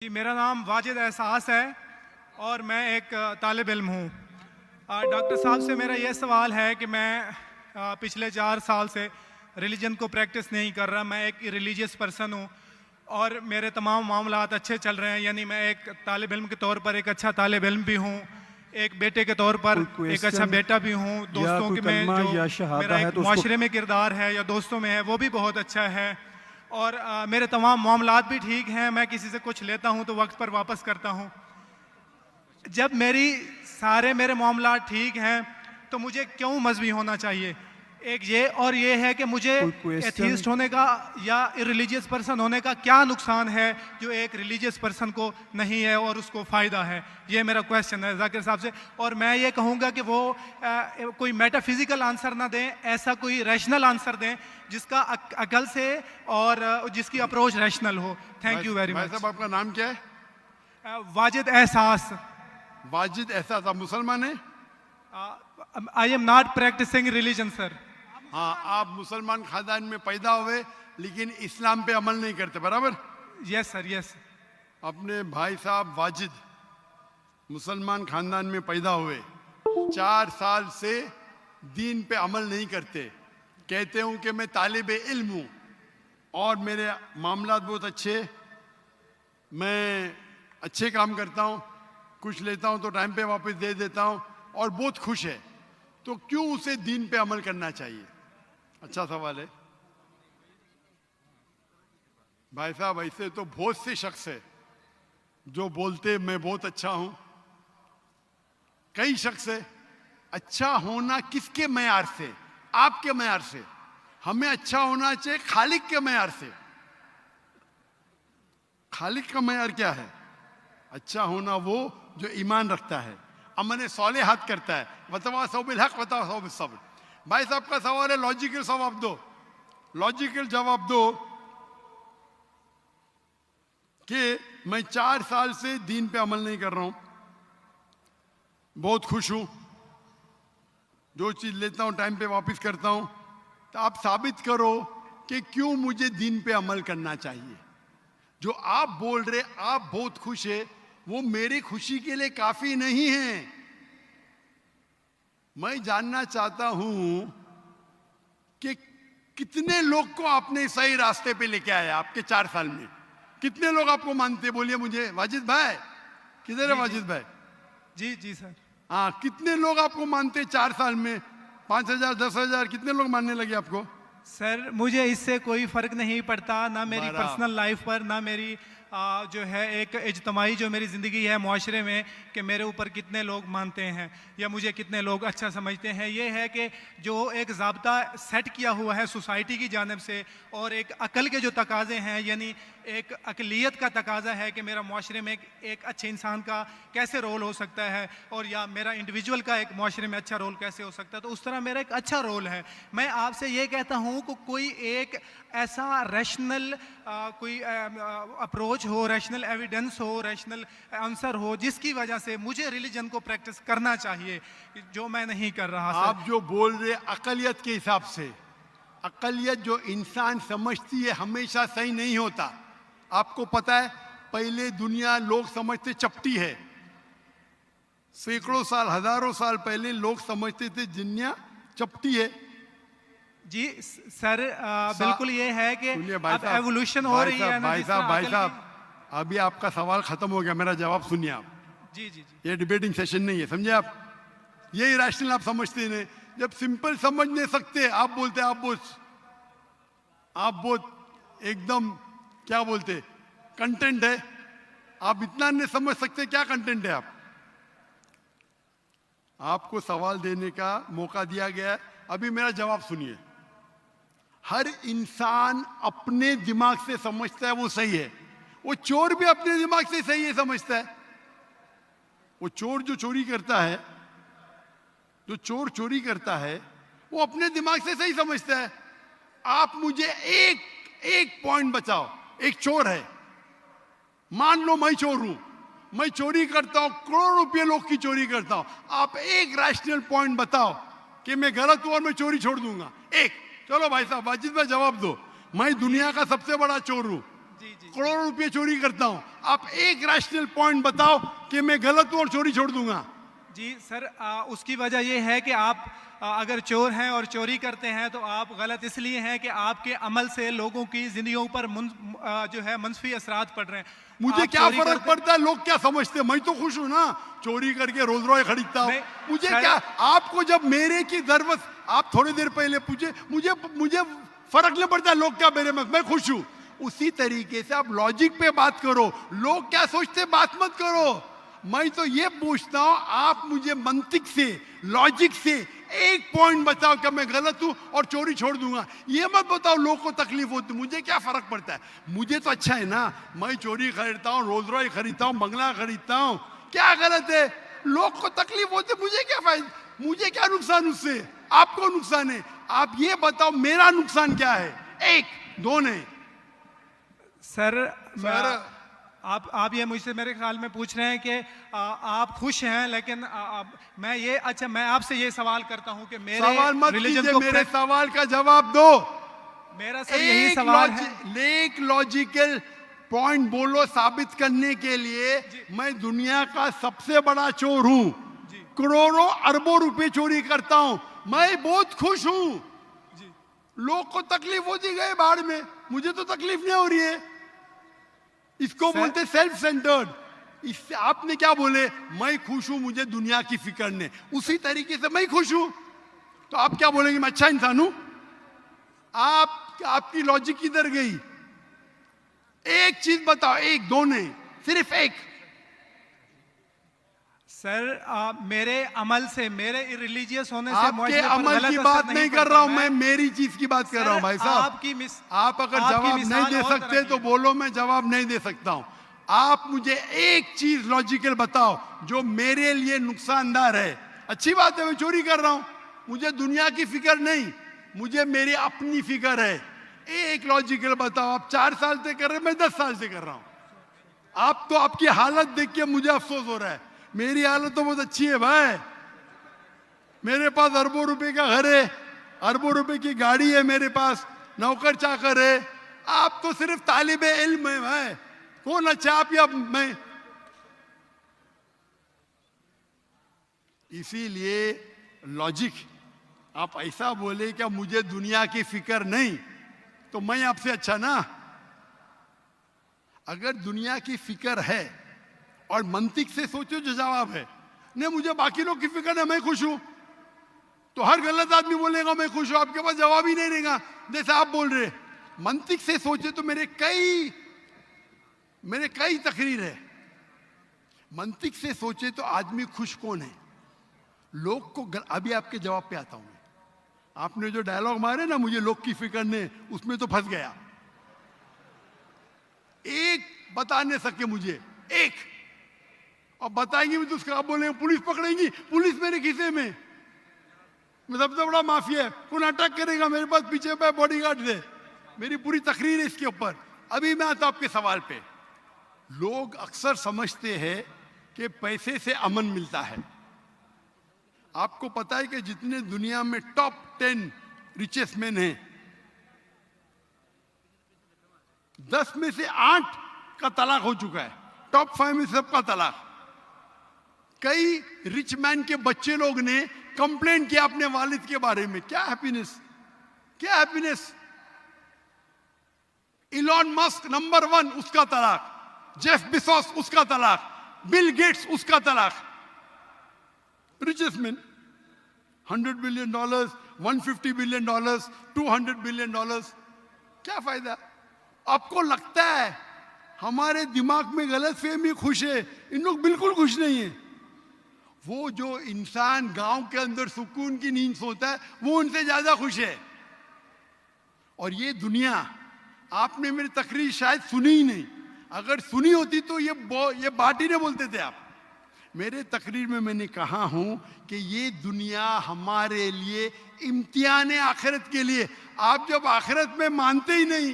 जी, मेरा नाम वाजिद एहसास है और मैं एक तालिब इल्म हूँ। डॉक्टर साहब से मेरा ये सवाल है कि मैं पिछले 4 साल से रिलीजन को प्रैक्टिस नहीं कर रहा। मैं एक रिलीजियस पर्सन हूँ और मेरे तमाम मामलात अच्छे चल रहे हैं। यानी मैं एक तालिब इल्म के तौर पर एक अच्छा तालिब इल्म भी हूँ, एक बेटे के तौर पर एक अच्छा बेटा भी हूँ। दोस्तों के में जो मेरा एक मुआशरे में किरदार है या दोस्तों में है वो भी बहुत अच्छा है और मेरे तमाम मामलात भी ठीक हैं। मैं किसी से कुछ लेता हूं तो वक्त पर वापस करता हूं। जब मेरे मामलात ठीक हैं तो मुझे क्यों मजहबी होना चाहिए? एक ये है कि मुझे एथीस्ट होने का या इररिलीजियस पर्सन होने का क्या नुकसान है जो एक रिलीजियस पर्सन को नहीं है और उसको फ़ायदा है? ये मेरा क्वेश्चन है जाकिर साहब से। और मैं ये कहूँगा कि वो कोई मेटाफिजिकल आंसर ना दें, ऐसा कोई रैशनल आंसर दें जिसका अकल से और जिसकी अप्रोच रैशनल हो। Thank you very much. साहब, आपका नाम क्या है? वाजिद एहसास। वाजिद एहसास। आप मुसलमान हैं? I am not practising religion sir. हाँ, आप मुसलमान खानदान में पैदा हुए लेकिन इस्लाम पे अमल नहीं करते, बराबर? Yes sir, yes. अपने भाई साहब वाजिद मुसलमान खानदान में पैदा हुए, 4 साल से दीन पे अमल नहीं करते। कहते हूँ कि मैं तालिब इल्म हूँ और मेरे मामलात बहुत अच्छे, मैं अच्छे काम करता हूँ, कुछ लेता हूँ तो टाइम पे वापस दे देता हूँ और बहुत खुश है। तो क्यों उसे दीन पे अमल करना चाहिए? अच्छा सवाल है भाई साहब। ऐसे तो बहुत से शख्स है जो बोलते मैं बहुत अच्छा हूं। कई शख्स है। अच्छा होना किसके मैयार से? आपके मैयार से। हमें अच्छा होना चाहिए खालिक के मैयार से। खालिक का मैयार क्या है? अच्छा होना वो जो ईमान रखता है, अमल सालेहात करता है। वतवासौ बिल हक वतवासौ बिस सब्र। भाई साहब का सवाल है, लॉजिकल जवाब दो, लॉजिकल जवाब दो कि मैं 4 साल से दीन पे अमल नहीं कर रहा हूं, बहुत खुश हूं, जो चीज लेता हूं टाइम पे वापस करता हूं। तो आप साबित करो कि क्यों मुझे दीन पे अमल करना चाहिए। जो आप बोल रहे आप बहुत खुश है, वो मेरी खुशी के लिए काफी नहीं है। मैं जानना चाहता हूं कि कितने लोग को आपने सही रास्ते पे लेके आया आपके 4 साल में। कितने लोग आपको मानते? बोलिए मुझे। वाजिद भाई किधर है? वाजिद भाई जी जी सर। हाँ, कितने लोग आपको मानते 4 साल में? 5,000, 10,000, कितने लोग मानने लगे आपको? सर मुझे इससे कोई फर्क नहीं पड़ता, ना मेरी पर्सनल लाइफ पर, ना मेरी जो है एक इज्तमाही जो मेरी ज़िंदगी है मुआशरे में, कि मेरे ऊपर कितने लोग मानते हैं या मुझे कितने लोग अच्छा समझते हैं। ये है कि जो एक ज़ाब्ता सेट किया हुआ है सोसाइटी की जानिब से और एक अकल के जो तकाज़े हैं, यानी एक अकलियत का तकाज़ा है कि मेरा मुआशरे में एक अच्छे इंसान का कैसे रोल हो सकता है और या मेरा इंडिविजुअल का एक मुआशरे में अच्छा रोल कैसे हो सकता है, तो उस तरह मेरा एक अच्छा रोल है। मैं आपसे ये कहता हूँ कि कोई एक ऐसा रैशनल कोई अप्रोच हो, रैशनल एविडेंस हो, रैशनल आंसर हो जिसकी वजह से मुझे रिलीजन को प्रैक्टिस करना चाहिए, जो मैं नहीं कर रहा। आप जो बोल रहे अकलियत के हिसाब से, अकलियत जो इंसान समझती है हमेशा सही नहीं होता। आपको पता है, पहले दुनिया लोग समझते चपटी है। सैकड़ों साल, हजारों साल पहले लोग समझते थे दुनिया चपटी है। जी सर, बिल्कुल ये है कि अब एवोल्यूशन हो रही है ना। भाई साहब अभी आपका सवाल खत्म हो गया, मेरा जवाब सुनिए आप। जी जी जी। ये डिबेटिंग सेशन नहीं है, समझे आप? ये रैशनल आप समझते नहीं। जब सिंपल समझ नहीं सकते आप बोलते आप बहुत एकदम क्या बोलते कंटेंट है। आप इतना नहीं समझ सकते क्या कंटेंट है। आपको सवाल देने का मौका दिया गया है, अभी मेरा जवाब सुनिए। हर इंसान अपने दिमाग से समझता है वो सही है। वो चोर भी अपने दिमाग से सही है समझता है। वो चोर जो चोरी करता है, वो अपने दिमाग से सही समझता है। आप मुझे एक पॉइंट बताओ। एक चोर है, मान लो मैं चोर हूं, मैं चोरी करता हूं, करोड़ों रुपए लोग की चोरी करता हूं। आप एक रैशनल पॉइंट बताओ कि मैं गलत हूं और मैं चोरी छोड़ दूंगा। एक। चलो भाई साहब, वाजिद भाई जवाब दो। मैं दुनिया का सबसे बड़ा चोर हूं, जी, जी। करोड़ों रुपए चोरी करता हूं। आप एक रैशनल पॉइंट बताओ कि मैं गलत हूं और चोरी छोड़ दूंगा। जी सर, उसकी वजह ये है कि आप अगर चोर हैं और चोरी करते हैं तो आप गलत इसलिए हैं कि आपके अमल से लोगों की जिंदगियों पर जो है मंफी असरात पड़ रहे हैं। मुझे आप क्या चोरी फर्क करते- पड़ता है लोग क्या समझते हैं, मैं तो खुश हूं ना, चोरी करके रोज रॉय खरीदता हूं। नहीं, मुझे सर- क्या, आपको जब मेरे की जरूरत, आप थोड़ी देर पहले पूछे, मुझे मुझे फर्क नहीं पड़ता लोग क्या मेरे में, मैं खुश हूं। उसी तरीके से आप लॉजिक पे बात करो, लोग क्या सोचते बात मत करो। मैं तो ये पूछता हूं, आप मुझे मंतिक से, लॉजिक से एक पॉइंट बताओ कि मैं गलत हूं और चोरी छोड़ दूंगा। ये मत बताओ लोग को तकलीफ होती, मुझे क्या फर्क पड़ता है, मुझे तो अच्छा है ना। मैं चोरी खरीदता हूं, रोज रॉय खरीदता हूं, बंगला खरीदता हूं, क्या गलत है? लोग को तकलीफ होती, मुझे क्या फायदा, मुझे क्या नुकसान उससे, आपको नुकसान है। आप ये बताओ मेरा नुकसान क्या है, एक दो नहीं। सर, सर, आप ये मुझसे मेरे ख्याल में पूछ रहे हैं कि आप खुश हैं, लेकिन मैं ये, अच्छा मैं आपसे ये सवाल करता हूं कि मेरे सवाल मत रिलीजन कीजिए, को मेरे सवाल का जवाब दो। मेरा सर यही सवाल है। एक लॉजिकल पॉइंट बोलो साबित करने के लिए। मैं दुनिया का सबसे बड़ा चोर हूं, करोड़ों अरबों रुपए चोरी करता हूं, मैं बहुत खुश हूं। लोग को तकलीफ होती गए बाढ़ में, मुझे तो तकलीफ नहीं हो रही है। इसको बोलते सेल्फ सेंटर्ड। इससे आपने क्या बोले, मैं खुश हूं, मुझे दुनिया की फिक्र नहीं, उसी तरीके से मैं खुश हूं, तो आप क्या बोलेंगे मैं अच्छा इंसान हूं? आपकी लॉजिक किधर गई? एक चीज बताओ, एक दो नहीं, सिर्फ एक। सर, मेरे अमल से, मेरे रिलीजियस होने से आपके मुआशरे पर अमल गलत की असर बात नहीं कर पड़ता। रहा हूं मैं, मेरी चीज की बात कर रहा हूं भाई साहब। आप अगर आपकी जवाब नहीं मिसाल दे और सकते तरह की तो है। बोलो, मैं जवाब नहीं दे सकता हूं। आप मुझे एक चीज लॉजिकल बताओ जो मेरे लिए नुकसानदार है। अच्छी बात है, मैं चोरी कर रहा हूं, मुझे दुनिया की फिक्र नहीं, मुझे मेरी अपनी फिक्र है। एक लॉजिकल बताओ। आप 4 साल से कर रहे हैं, मैं 10 साल से कर रहा हूं। आप तो, आपकी हालत देख के मुझे अफसोस हो रहा है, मेरी हालत तो बहुत अच्छी है भाई। मेरे पास अरबों रुपए का घर है, अरबों रुपए की गाड़ी है मेरे पास, नौकर चाकर है। आप तो सिर्फ तालिबे इल्म है भाई, कौन अच्छा आप या मैं? इसीलिए लॉजिक, आप ऐसा बोले क्या मुझे दुनिया की फिक्र नहीं, तो मैं आपसे अच्छा ना। अगर दुनिया की फिक्र है और मंतिक से सोचो जो जवाब है, नहीं मुझे बाकी लोग की फिक्र है, मैं खुश हूं, तो हर गलत आदमी बोलेगा मैं खुश हूं, आपके पास जवाब ही नहीं रहेगा जैसे आप बोल रहे। मंतिक से सोचे तो मेरे कई तकरीर है। मंतिक से सोचे तो आदमी खुश कौन है? लोग को अभी आपके जवाब पे आता हूं मैं। आपने जो डायलॉग मारे ना, मुझे लोग की फिक्र नहीं, उसमें तो फंस गया। एक बता नहीं सके मुझे, एक, और बताएंगे भी तो उसका आप बोलेंगे पुलिस पकड़ेगी, पुलिस मेरे खीसे में, मैं सबसे बड़ा माफिया है, कौन अटैक करेगा, मेरे पास पीछे पे बॉडीगार्ड है। मेरी पूरी तकरीर है इसके ऊपर। अभी मैं आता हूं आपके सवाल पे। लोग अक्सर समझते हैं कि पैसे से अमन मिलता है। आपको पता है कि जितने दुनिया में टॉप 10 रिचेस्ट मैन हैं, 10 में से 8 का तलाक हो चुका है, टॉप 5 में सबका तलाक। कई रिच मैन के बच्चे लोग ने कंप्लेन किया अपने वालिद के बारे में, क्या हैप्पीनेस, क्या हैप्पीनेस। इलॉन मस्क नंबर 1, उसका तलाक। जेफ बेजोस, उसका तलाक। बिल गेट्स, उसका तलाक। Richest man, $100 billion, $150 billion, $200 billion, क्या फायदा? आपको लगता है हमारे दिमाग में गलत फहमी, खुश है, इन लोग बिल्कुल खुश नहीं है। वो जो इंसान गांव के अंदर सुकून की नींद सोता है, वो उनसे ज्यादा खुश है। और ये दुनिया, आपने मेरी तकरीर शायद सुनी ही नहीं, अगर सुनी होती तो ये बात ही नहीं बोलते थे आप। मेरे तकरीर में मैंने कहा हूं कि ये दुनिया हमारे लिए इम्तिहान है आखिरत के लिए। आप जब आखिरत में मानते ही नहीं